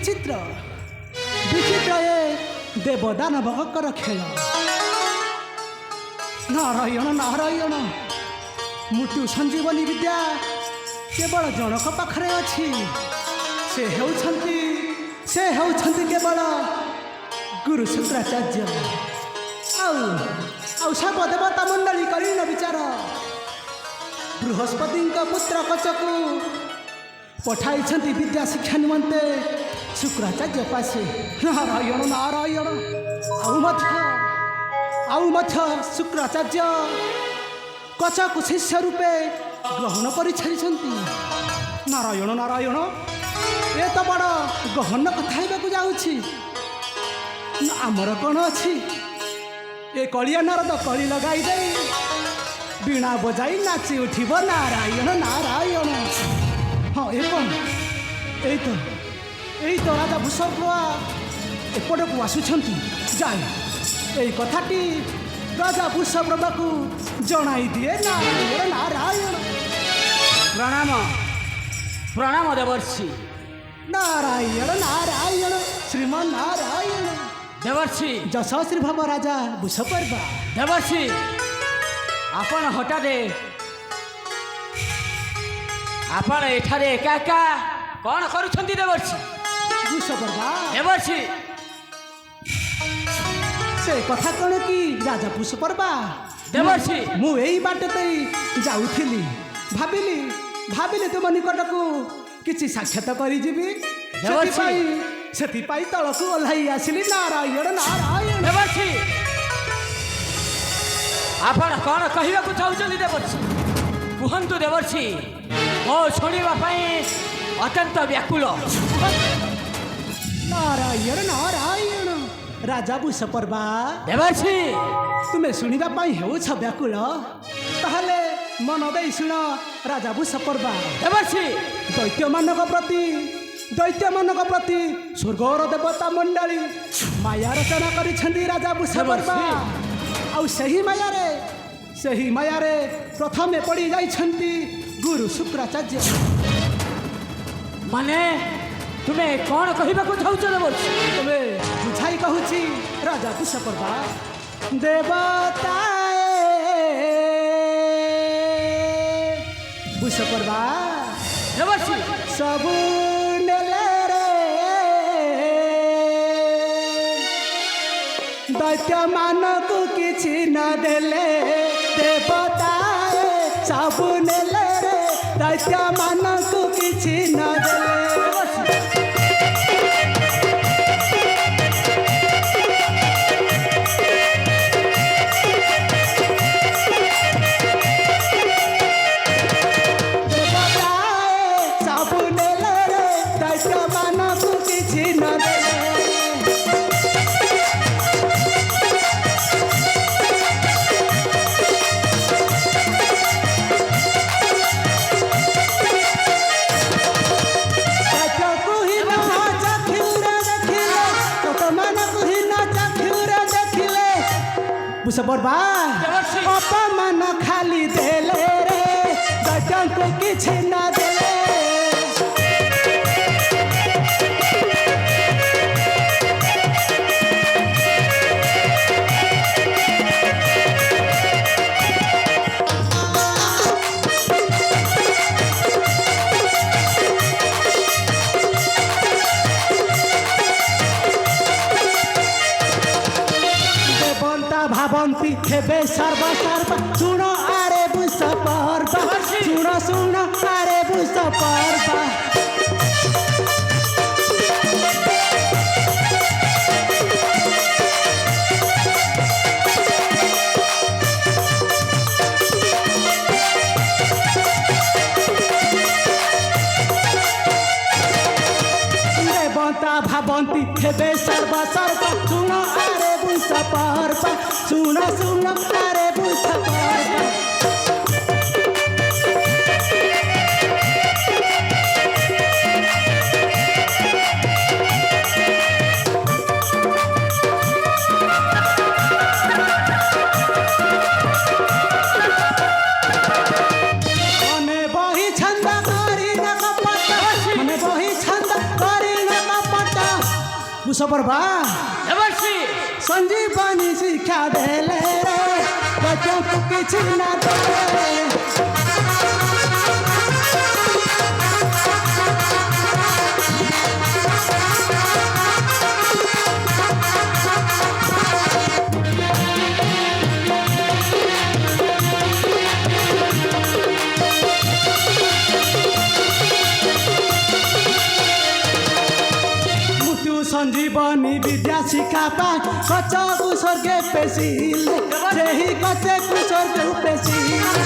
विचित्र विचित्र ए देवदानवकर खेल। नारायण नारायण मृत्यु संजीवनी विद्या केवल जनक पाखरे अच्छी से हेउछंती केवल गुरु शुक्राचार्य आउ सब देवता मंडली करी न विचार बृहस्पति पुत्र कचकु पठाई विद्या शिक्षा निमंते शुक्राचार्य पासे। नारायण नारायण आउ मध्य शुक्राचार्य कचकु शिष्य रूपे ग्रहण कर छाड़ी। नारायण नारायण ए तो बड़ गहन कथा जाऊँगी आमर कौन अच्छी ए कलिया नारद कली लगाई दे वीणा बजाई नाची उठिब नारायण नारायण। हाँ ये कौन यही तो राजा भूषपुआ एपट को आसुंच जाए यही कथाटी राजा भूषप्रभा को जनाई दिए। नारायण नारायण। प्रणाम प्रणाम देवर्षि। नारायण नारायण श्रीमान नारायण। देवर्षि जशश्री भाव राजा भूषपर्वा। देवर्षि आपण हठाते आपण एठारे एका एका कौन करुछंती देवर्षि? भूषपर्वा देवर्षि से कथा कौन कि राजा भूषपर्वा देवर्षि मु एई बाटे जाऊथिली भाबिली तुम निकट को किसी साक्षात करी से तलक ओह्लाई आसिली। नारायण नारायण। देवर्षि आपण कौन कहवाक चाहते देवर्षि कहतु देवर्षि मो शुणा अत्यंत व्याकुल। नारायण नारायण। राजा भूषपर्वा देवर्षि तुम्हें शुणापी हेउछ व्याकुल ताहले मन दे शुण राजा भूषपर्वा। देवर्षि दैत्य प्रति स्वर्गर देवता मंडली माया रचना करिछंती राजा भूषपर्वा। आउ सही मायारे प्रथमे पड़ी जाइछंती गुरु शुक्राचार्य। माने तुम्हें कौन कहवाक चाहछ देवर्षि? तुम्हें बुझाई कहूची राजा भूषपर्वा देवता भूषपर्वा देवर्षि सबू नेले रे दैत्य मानक किछि न देले देवता सबू नेले रे दैत्य मानक किछि न देले। भूषपर्वा अपमान खाली देले रे दैत्य को किछि न देले। भावंती हेबे सर्व सुनो आरे भूषपर्वा सुनो आरे भूषपर्वा। देवता भावंती हेबे सर्व सुनो आरे भूषपर्वा सुनो आरे भूषपर्वा। मने बही छंद करी न कपट କୁଶପର୍ବା ଦେବର୍ଷି ସଞ୍ଜୀବନୀ ଶିକ୍ଷା ଦେଲେ ଗଜକୁ କିଛି ନା ଦେଲେ সঞ্জীবনী বিদ্যা শিক্ষা পায় কচকু স্বর্গে পেশিলে সেই কচকু স্বর্গে পেশিলে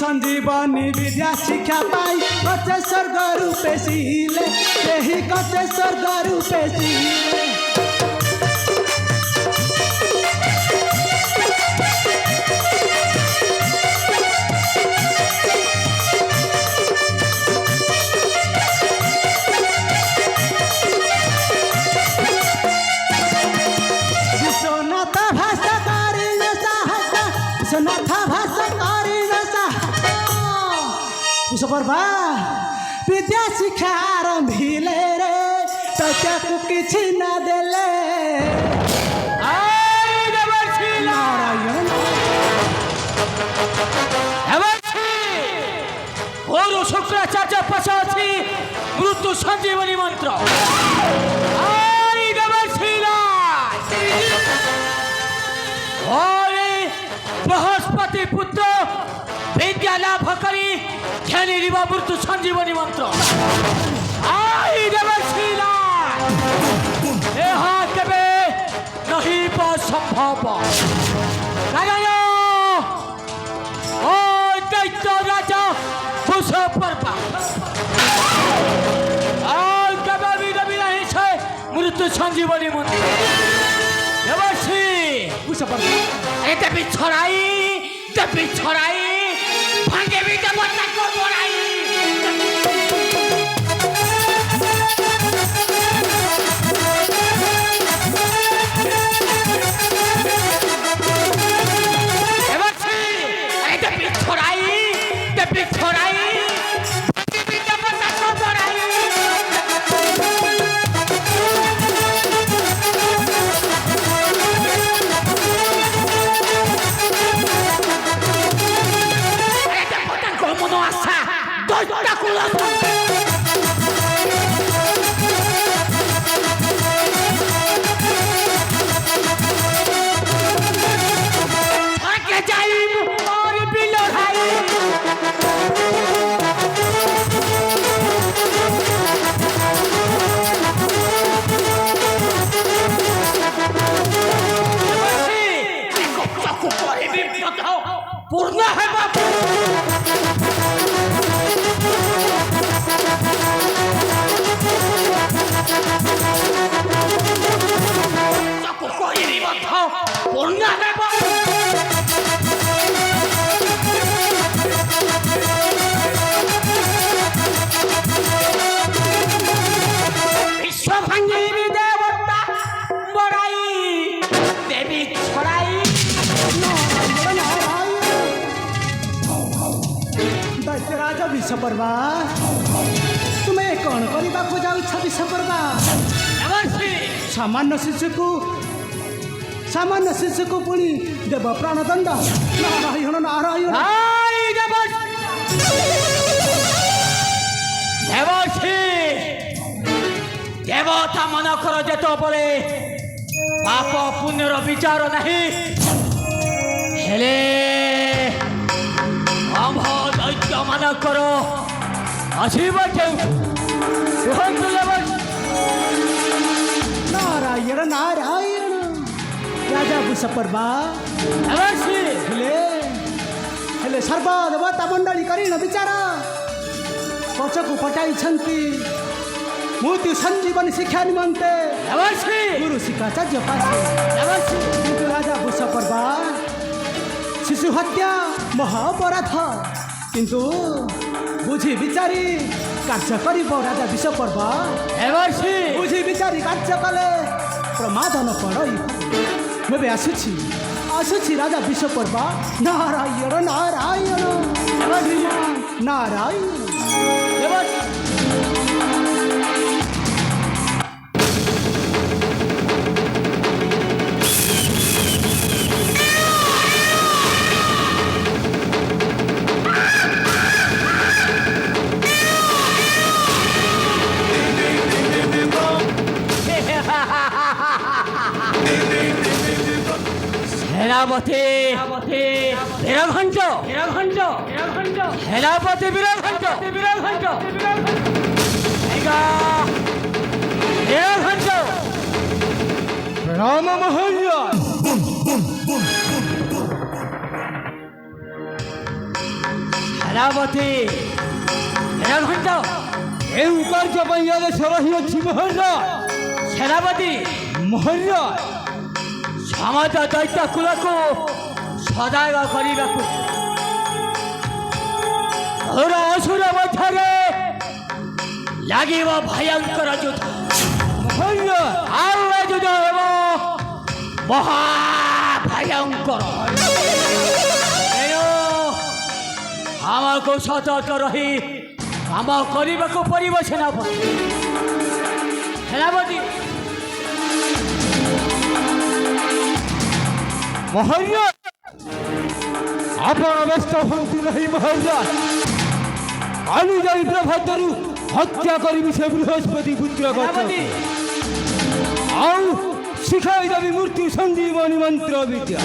সঞ্জীবনী বিদ্যা শিক্ষা পাই কচে স্বর্গ রূপে শিলে সেই কচে স্বর্গ রূপে শিলে বিশ্বনাথ ভাষা করি সাহস বিশ্বনাথ ভাষা করি কুশপর্বা বিদ্যা শিক্ষা আরম্ভিলে রে তচাকু কিছু না দেলে নারায়ণ গুরু শুক্রাচার্য পাশে আছে মৃত্যু সঞ্জীবনী মন্ত্র বৃহস্পতি পুত্র বিদ্যা লাভ করি ধ্যানী রিবা মৃত্যু সঞ্জীবনী মন্ত্র ଏହା କେବେ ନହିବ ସମ୍ଭବ କାରଣ ଓ ଦୈତ୍ୟ ରାଜା କୁଶପର୍ବା ଆଉ କେବେ ବି ଦେବି ନାହିଁ ସେ ମୃତ୍ୟୁ ସଞ୍ଜୀବনী ମନ୍ତ୍ର ଦେବର୍ଷି কুশপর্বা দেবী ছড়াই ভাঙে বি দেব তাকে বড়াই দেবী ছড়াই ভাঙে বি দেব তাকে বড়াই মনো আশা দৈত্যা কুল যাই মোর বিল ভাই পূর্ণ হেবা পূর্ণ হেবা বিশ্ব ভাঙ্গির দেবতা বড়াই দেবী ছড়াই দৈত্যরাজ বিশ্বপর্বা তুমি কଣ କରିବାକୁ ଯାଉଛ ବିଶ୍ୱପର୍ବା ସାମାନ୍ୟ ଶିଶୁକୁ ପୁଣି ଦେବ ପ୍ରାଣଦଣ୍ଡ ନାରାୟଣ ନାରାୟଣ ଦେବତା ମାନଙ୍କର ଯେତେବେଳେ ପାପ ପୁଣ୍ୟର ବିଚାର ନାହିଁ ହେଲେ ଆମ୍ଭ ଦୈତ୍ୟ ମାନଙ୍କର ଆସିବ କେଉଁଠୁ କୁହନ୍ତୁ ନାରାୟଣ ନାରାୟଣ ରାଜା ବିଶ୍ୱପର୍ବା ହେଲେ ସର୍ବଦେବତା ମଣ୍ଡଳୀ କରିନ ବିଚାର ପଛକୁ ପଠାଇଛନ୍ତି ମୃତ୍ୟୁ ସଞ୍ଜୀବନୀ ଶିକ୍ଷା ନିମନ୍ତେ ଗୁରୁ ଶିକ୍ଷାଚାର୍ଯ୍ୟ ପାଶେ କିନ୍ତୁ ରାଜା ବିଶ୍ୱପର୍ବା ଶିଶୁ ହତ୍ୟା ମହା ଅପରାଧ କିନ୍ତୁ ବୁଝି ବିଚାରି କାର୍ଯ୍ୟ କରିବ ରାଜା ବିଶ୍ୱପର୍ବ। ଦେବର୍ଷି ବୁଝି ବିଚାରି କାର୍ଯ୍ୟ କଲେ ପ୍ରମାଦନ ପଡ଼ଇ। ମୁଁ ଏବେ ଆସୁଛି ରାଜା ବିଶ୍ୱପର୍ବ। ନାରାୟଣ ନାରାୟଣ ନାରାୟଣ। ଦେବର୍ଷି সেনাপতি বীরঘণ্ট সেনাপতি বীরঘণ্ট বীরঘণ্ট রাম মহারাজ। সেনাপতি বীরঘণ্ট এই কার্য পাই আদেশ রহিଅଛି মহারাজ। সেনাপতি মহারাজ ସମାଜ ଦୈତ୍ୟ କୁଳକୁ ସଦାଗ କରିବାକୁ ଘୋର ଅସୁର ମଧ୍ୟରେ ଲାଗିବ ଭୟଙ୍କର ଯୁଦ୍ଧ। ମହାରାଜ ଆଉ ଏ ଯୁଦ୍ଧ ହେବ ମହାଭୟଙ୍କର। ଏଣୁ ଆମକୁ ସତର୍କ ରହି କାମ କରିବାକୁ ପଡ଼ିବ ସେନାପତି। ସେନାପତି মহারাজ ଆପଣ ବ୍ୟସ୍ତ ହୁଅନ୍ତୁ ନାହିଁ ମହାରାଜ। କାଲି ଯାଇ ପ୍ରଭାତରୁ ହତ୍ୟା କରିବି ସେ ବୃହସ୍ପତି ପୁତ୍ର ସେନାପତି ଆଉ ଶିଖାଇ ଦେବି ମୃତ୍ୟୁ ସଞ୍ଜୀବନୀ ମନ୍ତ୍ର ବିଦ୍ୟା।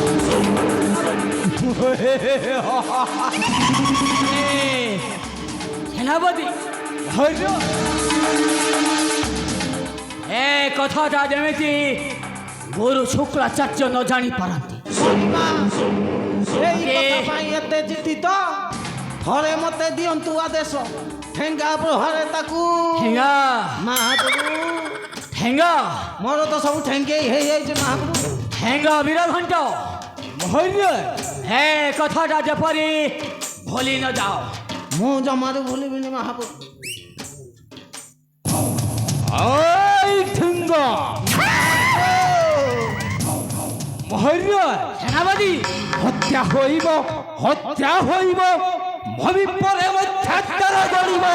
ସେନାପତି ମହାରାଜ ଏ କଥାଟା ଯେମିତି ଗୁରୁ ଶୁକ୍ରାଚାର୍ଯ୍ୟ ନ ଜାଣିପାରନ୍ତି। ଏଇ କଥା ପାଇଁ ଏତେ ଚିନ୍ତିତ। ଥରେ ମତେ ଦିଅନ୍ତୁ ଆଦେଶ, ଠେଙ୍ଗା ପ୍ରହାରେ ତାକୁ। ଠେଙ୍ଗା ମହାପ୍ରଭୁ ଠେଙ୍ଗା ମୋର ତ ସବୁ ଠେଙ୍ଗେଇ ହେଇଯାଇଛି ମହାପ୍ରଭୁ। ଠେଙ୍ଗା ବୀରଘଣ୍ଟ ମହାରାଜ ଏ କଥାଟା ଯେପରି ଭୁଲି ନ ଯାଅ। ମୁଁ ଜମାରୁ ଭୁଲିବିନି ମହାପ୍ରଭୁ। ଆଇ ଠେଙ୍ଗ ମହାରାଜ ସେନାପତି হত্যা হইব ভবি পরে মধ্যান্তর গড়িব।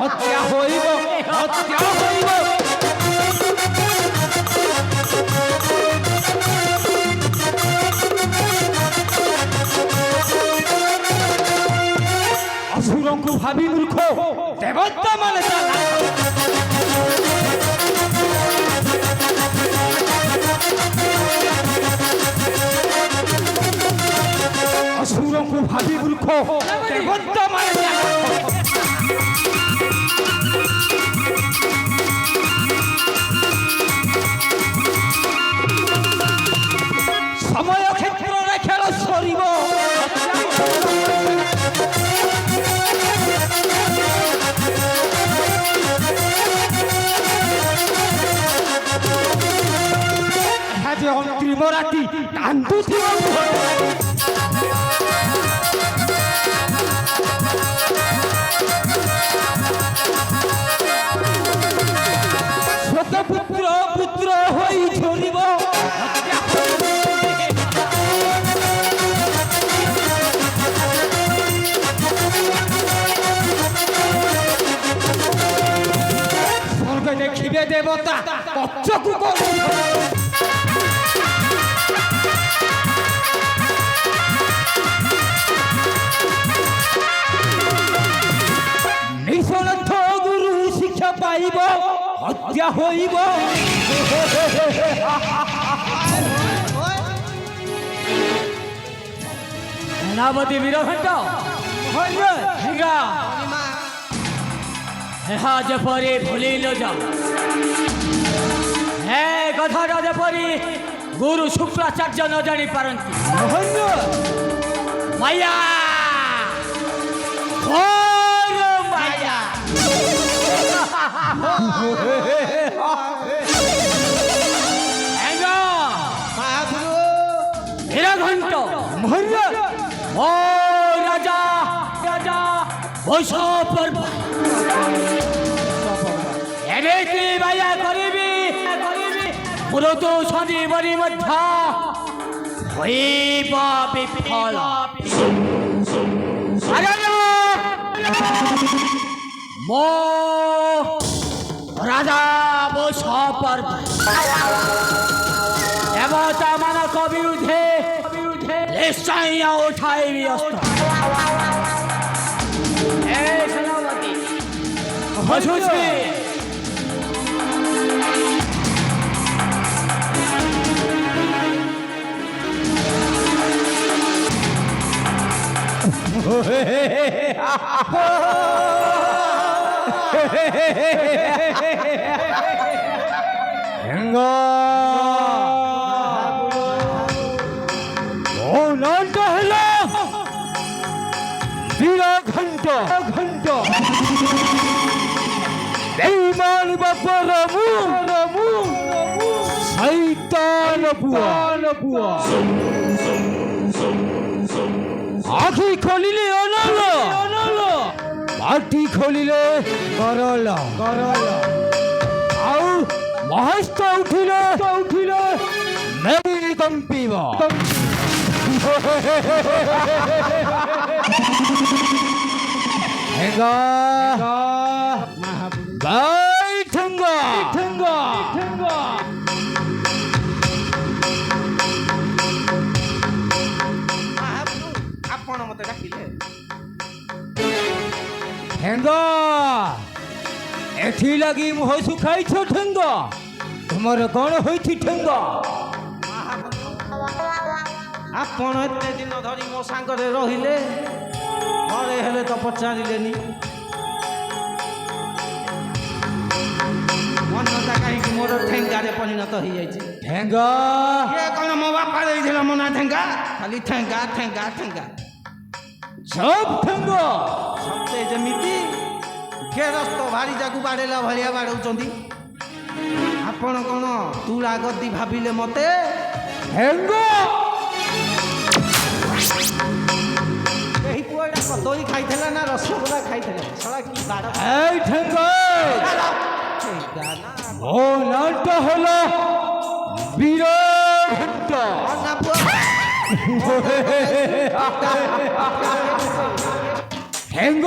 হত্যা হইব। অসুরଙ୍କୁ ভাবি মূর্খ দেবতা মানে অসুরଙ୍କୁ ভাবি মূর্খ দেবতা মানে সময় ক্ষেত্রে খেল সরিব। যে অন্তিম রাতি কান্দুথিব পুত্র পুত্র হই ঝরিব। স্বর্গ দেখিবে দেবতা কচ্চকু নিঃসন্দেহ গুরু শিক্ষা পাইব। হত্যা হইব। সেনাপতি বীরঘণ্ট ঠেঙ্গা ଏହା ଯେପରି ଭୁଲି ନ ଯାଅ। ଏ କଥାଟା ଯେପରି ଗୁରୁ ଶୁକ୍ରାଚାର୍ଯ୍ୟ ନ ଜାଣିପାରନ୍ତି। ମାୟା ଘୋର ମାୟା। বীরঘণ্ট ও রাজা রাজা ବୈଶ ପର୍ବ ଏମିତି ବାୟା କରିବି ମୋର ତ ସଞ୍ଜୀବନୀ ମଧ୍ୟ ହୋଇବ ବିଫଳ ମୋ ରାଜା ବୈଶ ପର୍ବ ଦେବତା ମାନଙ୍କ ବିରୁଦ୍ଧେ ନିଶ୍ଚୟ ଉଠାଇବି ଅସ୍ତ୍ର ଏ ସେନାପତି ବସୁଛି ନାଁଟା ହେଲା ବୀରଘଣ୍ଟ ବେଇମାନ ବାପର ମୁଁ ଶୈତାନ ପୁଅ ଆଖି ଖୋଲିଲେ ଅନାଲ ପାଟି ଖୋଲିଲେ କରଲ ଆଉ ମହସ୍ତ ଉଠିଲେ ମେରି କମ୍ପିବ ଆପଣ ମତେ ଡାକିଲେ ଠେଙ୍ଗ ଏଥିଲାଗି ମୁହଁ ଶୁଖାଇଛ ଠେଙ୍ଗ ତୁମର କ'ଣ ହୋଇଛି ଠେଙ୍ଗ ଆପଣ ଏତେ ଦିନ ଧରି ମୋ ସାଙ୍ଗରେ ରହିଲେ ଘରେ ହେଲେ ତ ପଚାରିଲେନି ମନଟା କାହିଁକି ମୋର ଠେଙ୍ଗାରେ ପରିଣତ ହେଇଯାଇଛି ଠେଙ୍ଗ ଇଏ କ'ଣ ମୋ ବାପା ଦେଇଥିଲା ମୋ ନା ଠେଙ୍ଗା ଖାଲି ଠେଙ୍ଗା ସବ ଠେଙ୍ଗ ସତେ ଯେମିତି ଗେରସ୍ତ ଭାରିଯାକୁ ବାଡ଼େଇଲା ଭଳିଆ ବାଡ଼ଉଛନ୍ତି ଆପଣ କ'ଣ ତୁଳା ଗଦି ଭାବିଲେ ମତେ ଠେଙ୍ଗ ଏହି ପୁଅଟା କଦଳୀ ଖାଇଥିଲା ନା ରସଗୋଲା ଖାଇଥିଲା ଶଳା କି ବାଡ଼ এই ঠেঙ্গ ଠେଙ୍ଗା ନା ମୋ ନାଁଟା ହେଲା ବୀରଘଣ୍ଟ ନା ପୁଅ ঠেঙ্গ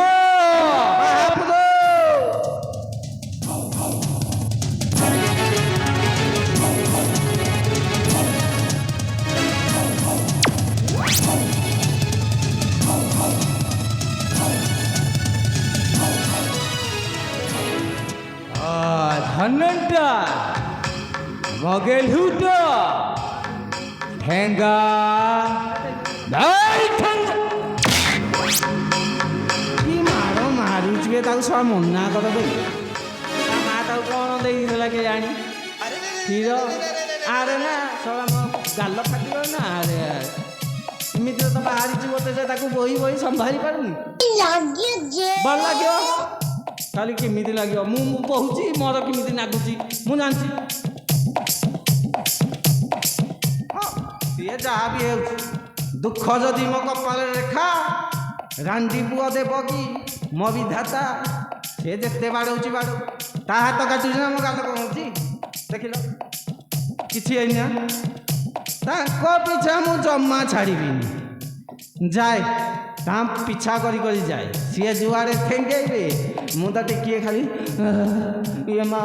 ধনটা মগেলহুট ঠেঙ্গা এই ঠেঙ্গা କି ମାଡ଼ ମାରୁଛି ବେ ତାକୁ ଶଳା ମନା କର ବେ ତା ମା ତାକୁ କ'ଣ ଦେଇଥିଲା କେଜାଣି କ୍ଷୀର ଆରେ ନା ଶଳା ମୋ ଗାଲ ଫାଟିବ ନା ଆରେ ଏମିତିରେ ତ ବାହାରିଛି ମୋତେ ଯେ ତାକୁ ବୋହି ସମ୍ଭାଳି ପାରୁନି ଭଲ ଲାଗିବ ଖାଲି କେମିତି ଲାଗିବ ମୁଁ କହୁଛି ମୋର କେମିତି ଲାଗୁଛି ମୁଁ ଜାଣିଛି ହଁ ସିଏ ଯାହା ବି ହେଉଛି ଦୁଃଖ ଯଦି ମୋ କପାଳରେ ରେଖା ରାଣ୍ଡି ପୁଅ ଦେବ କି ମୋ ବିଧାତା ସେ ଯେତେ ବାଡ଼ଉଛି ବାଡ଼ୁ ତା ହାତ କାଟୁଛି ନା ମୋ ଗାଲ କ'ଣ ହେଉଛି ଦେଖିଲ କିଛି ହେଇନି ତାଙ୍କ ପିଛା ମୁଁ ଜମା ଛାଡ଼ିବିନି ଯାଏ ତା ପିଛା କରି ଯାଏ ସିଏ ଯୁଆଡ଼େ ଠେଙ୍ଗେଇବେ ମୁଁ ତ ଟିକିଏ ଖାଲି ଇଏ ମା